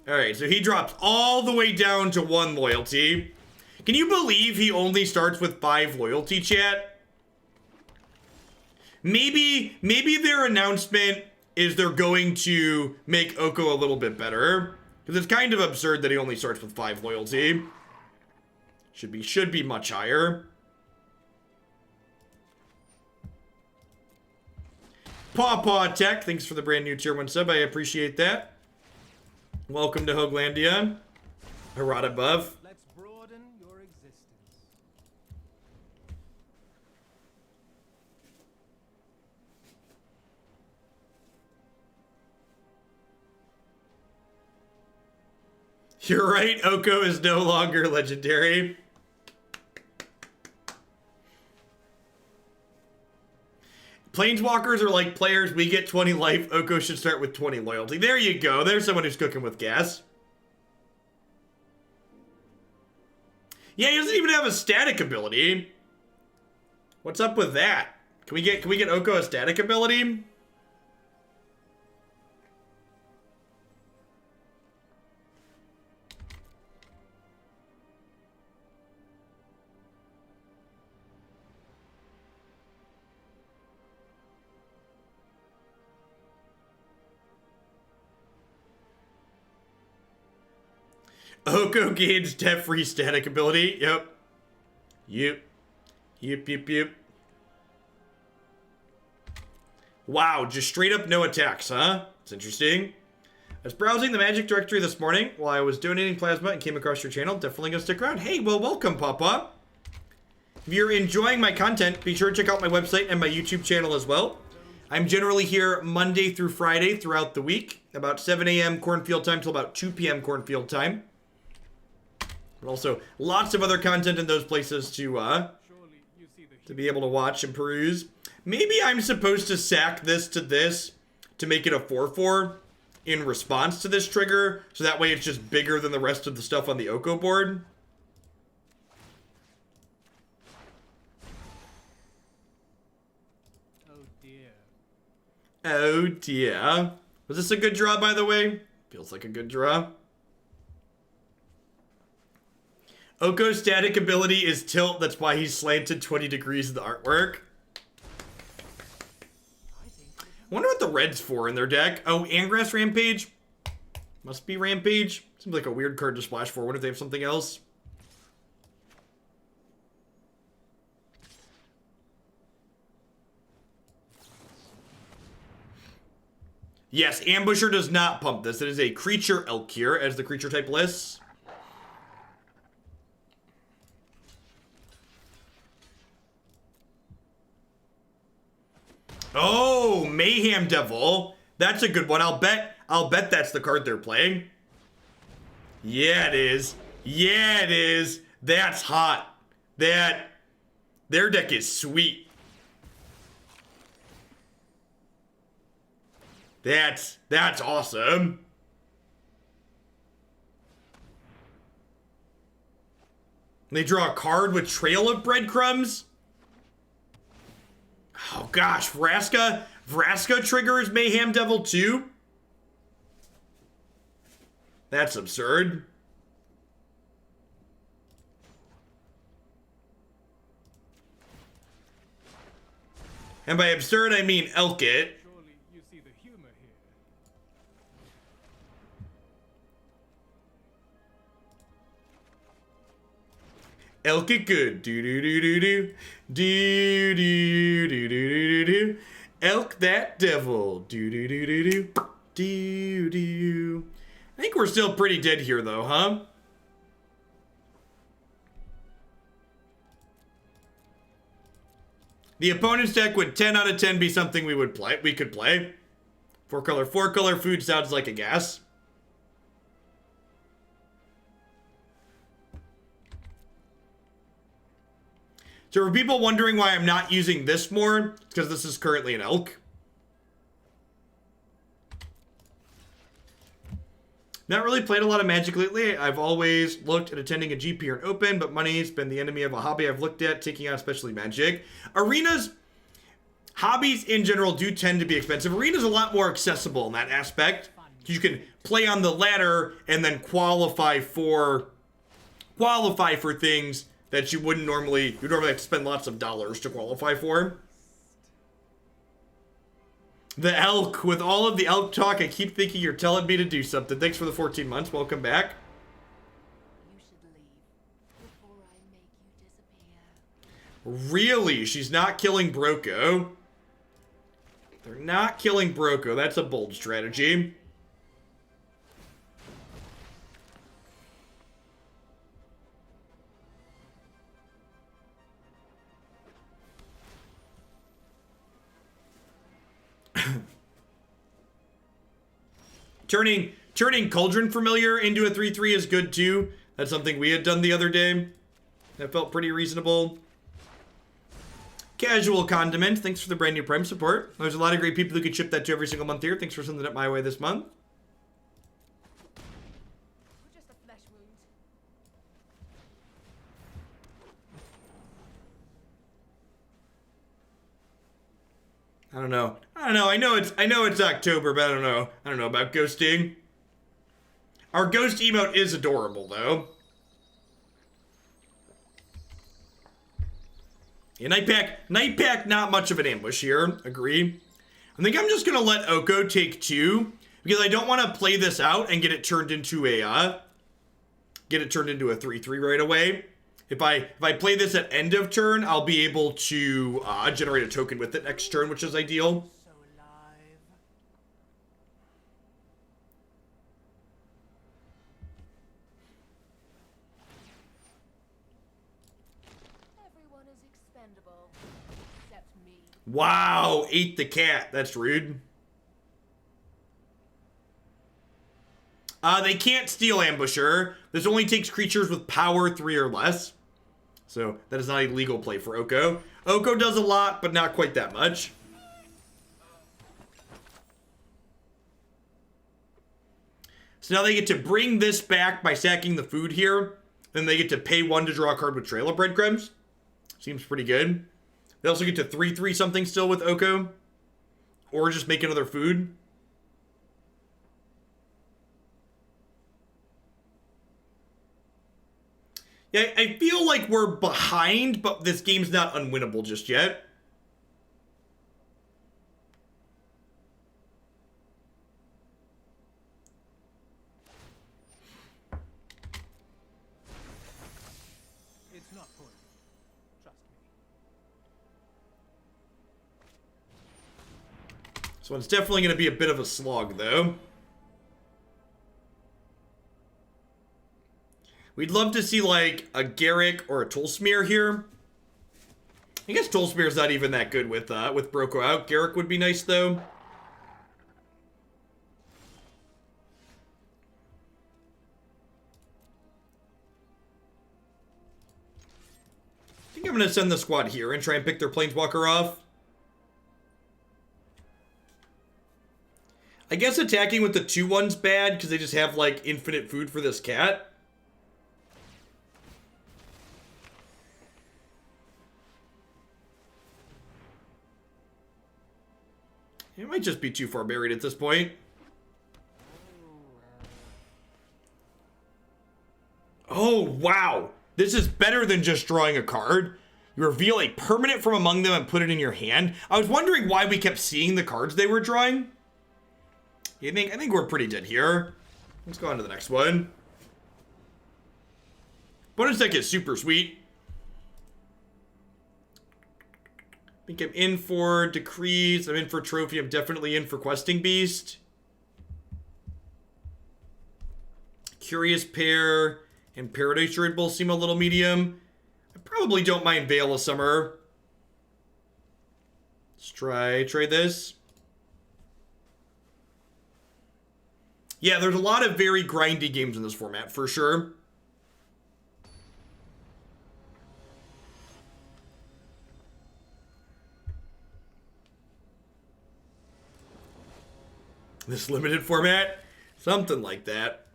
Alright, so he drops all the way down to 1 loyalty. Can you believe he only starts with 5 loyalty, chat? Maybe their announcement is they're going to make Oko a little bit better. Because it's kind of absurd that he only starts with 5 loyalty. Should be much higher. Paw Tech, thanks for the brand new tier 1 sub. I appreciate that. Welcome to Hoaglandia. Harada above. Let's broaden your existence. You're right, Oko is no longer legendary. Planeswalkers are like players. We get 20 life. Oko should start with 20 loyalty. There you go. There's someone who's cooking with gas. Yeah, he doesn't even have a static ability. What's up with that? Can we get Oko a static ability? Oko gains debt-free static ability. Yep. Yep. Wow, just straight up no attacks, huh? It's interesting. I was browsing the Magic directory this morning while I was donating plasma and came across your channel. Definitely gonna stick around. Hey, well, welcome, Papa. If you're enjoying my content, be sure to check out my website and my YouTube channel as well. I'm generally here Monday through Friday throughout the week, about 7 a.m. Cornfield time till about 2 p.m. Cornfield time. But also lots of other content in those places to be able to watch and peruse. Maybe I'm supposed to sack this to make it a 4/4 in response to this trigger, so that way it's just bigger than the rest of the stuff on the Oko board. Oh dear. Was this a good draw, by the way? Feels like a good draw. Oko's static ability is tilt. That's why he's slanted 20 degrees in the artwork. I wonder what the red's for in their deck. Oh, Angrass Rampage? Must be Rampage. Seems like a weird card to splash for. What if they have something else? Yes, Ambusher does not pump this. It is a creature Elkir as the creature type lists. Oh, Mayhem Devil. That's a good one. I'll bet that's the card they're playing. Yeah, it is. Yeah, it is. That's hot. Their deck is sweet. That's awesome. They draw a card with Trail of Breadcrumbs. Oh gosh, Vraska triggers Mayhem Devil too? That's absurd. And by absurd, I mean elk it. Surely you see the humor here. Elk it good. Do do do do do. Do do do do do do. Elk that devil. Do do do do do. Do do. I think we're still pretty dead here though, huh? The opponent's deck would 10 out of 10 be something we could play. 4 color food sounds like a gas. So for people wondering why I'm not using this more, it's because this is currently an elk. Not really played a lot of Magic lately. I've always looked at attending a GP or an Open, but money's been the enemy of a hobby I've looked at, taking on especially Magic. Arenas, hobbies in general do tend to be expensive. Arena's a lot more accessible in that aspect. You can play on the ladder and then qualify for things that you wouldn't normally, you'd normally have to spend lots of dollars to qualify for. The elk, with all of the elk talk, I keep thinking you're telling me to do something. Thanks for the 14 months. Welcome back. You should leave before I make you disappear. Really? She's not killing Broko. They're not killing Broko. That's a bold strategy. Turning Cauldron Familiar into a 3/3 is good too. That's something we had done the other day. That felt pretty reasonable. Casual Condiment, thanks for the brand new Prime support. There's a lot of great people who can ship that to every single month here. Thanks for sending it my way this month. Just a flesh wound. I don't know. I know it's October, but I don't know. I don't know about ghosting. Our ghost emote is adorable though. Yeah, Nightpack, not much of an ambush here. Agree. I think I'm just gonna let Oko take 2 because I don't want to play this out and get it turned into a 3/3 right away. If I play this at end of turn, I'll be able to generate a token with it next turn, which is ideal. So alive. Everyone is expendable, except me. Wow, ate the cat. That's rude. They can't steal Ambusher. This only takes creatures with power 3 or less. So that is not a legal play for Oko. Oko does a lot, but not quite that much. So now they get to bring this back by sacking the food here. Then they get to pay 1 to draw a card with Trail of Breadcrumbs. Seems pretty good. They also get to 3/3 something still with Oko. Or just make another food. Yeah, I feel like we're behind, but this game's not unwinnable just yet. It's not poison. Trust me. So it's definitely going to be a bit of a slog, though. We'd love to see, like, a Garruk or a Tolsimir here. I guess Tolsimir's not even that good with Broko out. Garruk would be nice, though. I think I'm going to send the squad here and try and pick their Planeswalker off. I guess attacking with the 2/1's bad because they just have, like, infinite food for this cat. It might just be too far buried at this point. Oh, wow. This is better than just drawing a card. You reveal a permanent from among them and put it in your hand. I was wondering why we kept seeing the cards they were drawing. I think we're pretty dead here. Let's go on to the next one. Bonus deck is super sweet. I think I'm in for Decrees. I'm in for Trophy. I'm definitely in for Questing Beast. Curious Pair and Paradise Druid both seem a little medium. I probably don't mind Veil of Summer. Let's try this. Yeah, there's a lot of very grindy games in this format, for sure. This limited format? Something like that.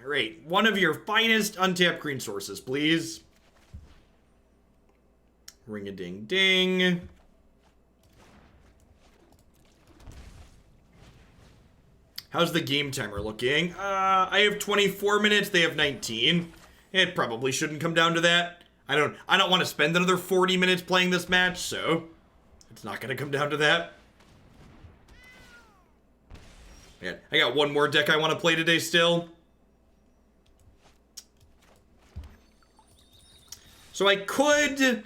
Alright, one of your finest untapped green sources, please. Ring-a-ding-ding. How's the game timer looking? I have 24 minutes, they have 19. It probably shouldn't come down to that. I don't want to spend another 40 minutes playing this match, so it's not gonna come down to that. Yeah, I got one more deck I want to play today still. So I could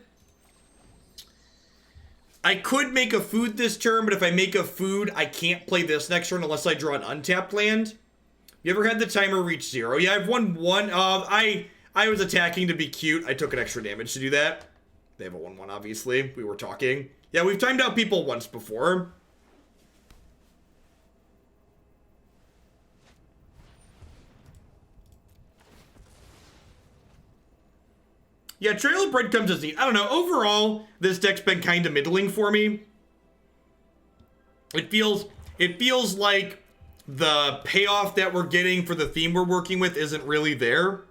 make a food this turn, but if I make a food, I can't play this next turn unless I draw an untapped land. You ever had the timer reach 0? Yeah, I've won one. I was attacking to be cute. I took an extra damage to do that. They have a 1/1, obviously. We were talking. Yeah, we've timed out people once before. Yeah, Trail of Breadcrumbs is neat. I don't know. Overall, this deck's been kind of middling for me. It feels like the payoff that we're getting for the theme we're working with isn't really there.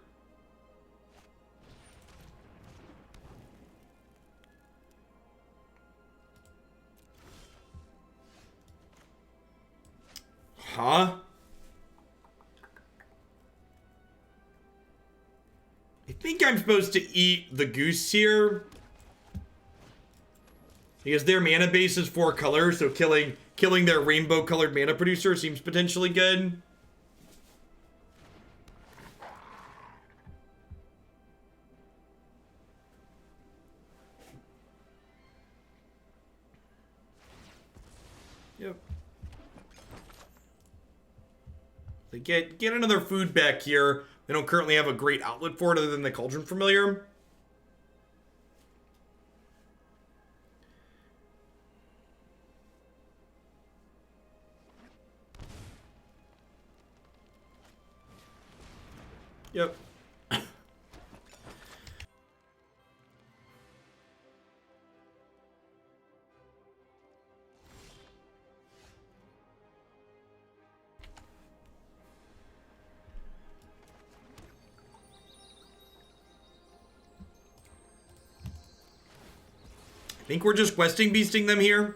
Huh? I think I'm supposed to eat the goose here. Because their mana base is 4 colors, so killing their rainbow colored mana producer seems potentially good. Yep. They get another food back here. They don't currently have a great outlet for it other than the Cauldron Familiar. Yep. I think we're just questing beasting them here.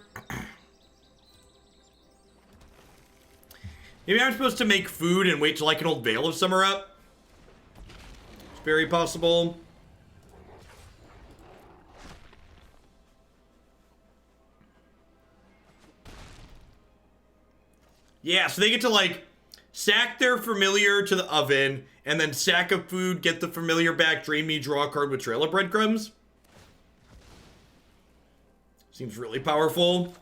Maybe I'm supposed to make food and wait till I can hold Veil of Summer up. It's very possible. Yeah, so they get to like sack their familiar to the oven and then sack a food, get the familiar back, drain me, draw a card with Trail of Breadcrumbs. Seems really powerful.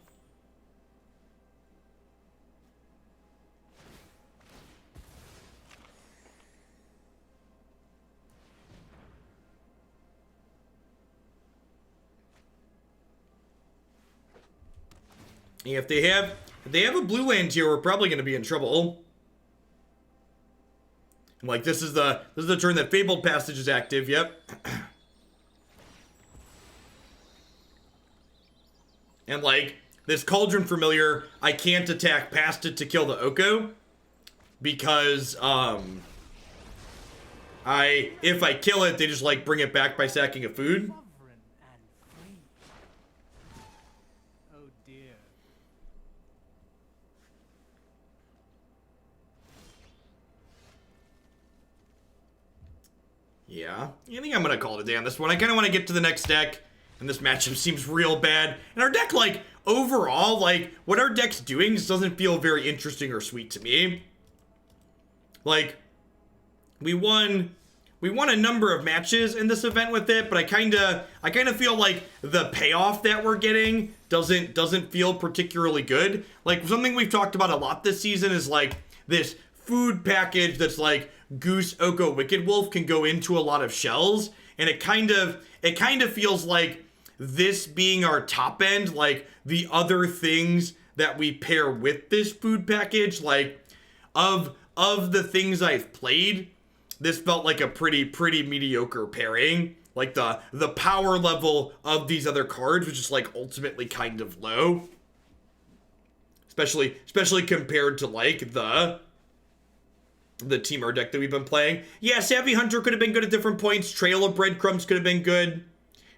Yeah, if they have a blue land here, we're probably going to be in trouble. And like this is the turn that Fabled Passage is active. Yep. And like, this Cauldron Familiar, I can't attack past it to kill the Oko. Because, if I kill it, they just like bring it back by sacking a food. Sovereign and free. Oh dear. Yeah, I think I'm going to call it a day on this one. I kind of want to get to the next deck. And this matchup seems real bad. And our deck, like, overall, like, what our deck's doing just doesn't feel very interesting or sweet to me. Like, we won a number of matches in this event with it, but I kind of feel like the payoff that we're getting doesn't feel particularly good. Like, something we've talked about a lot this season is, like, this food package that's, like, Goose, Oko, Wicked Wolf can go into a lot of shells. And it kind of feels like this being our top end, like the other things that we pair with this food package, like of the things I've played, this felt like a pretty mediocre pairing. Like the power level of these other cards was just like ultimately kind of low. especially compared to like the Temur deck that we've been playing. Yeah, Savvy Hunter could have been good at different points. Trail of Breadcrumbs could have been good.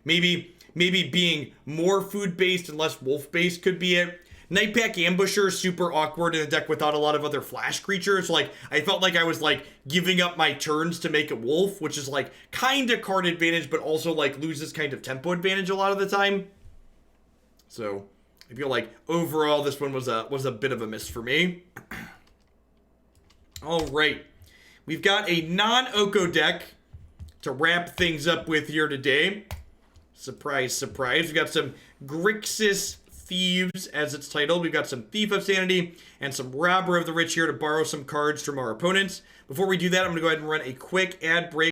Maybe being more food-based and less wolf-based could be it. Nightpack Ambusher, super awkward in a deck without a lot of other flash creatures. Like, I felt like I was, like, giving up my turns to make a wolf, which is, like, kind of card advantage, but also, like, loses kind of tempo advantage a lot of the time. So, I feel like, overall, this one was a bit of a miss for me. All right. We've got a non-Oko deck to wrap things up with here today. Surprise, surprise. We've got some Grixis Thieves as it's titled. We've got some Thief of Sanity and some Robber of the Rich here to borrow some cards from our opponents. Before we do that, I'm going to go ahead and run a quick ad break.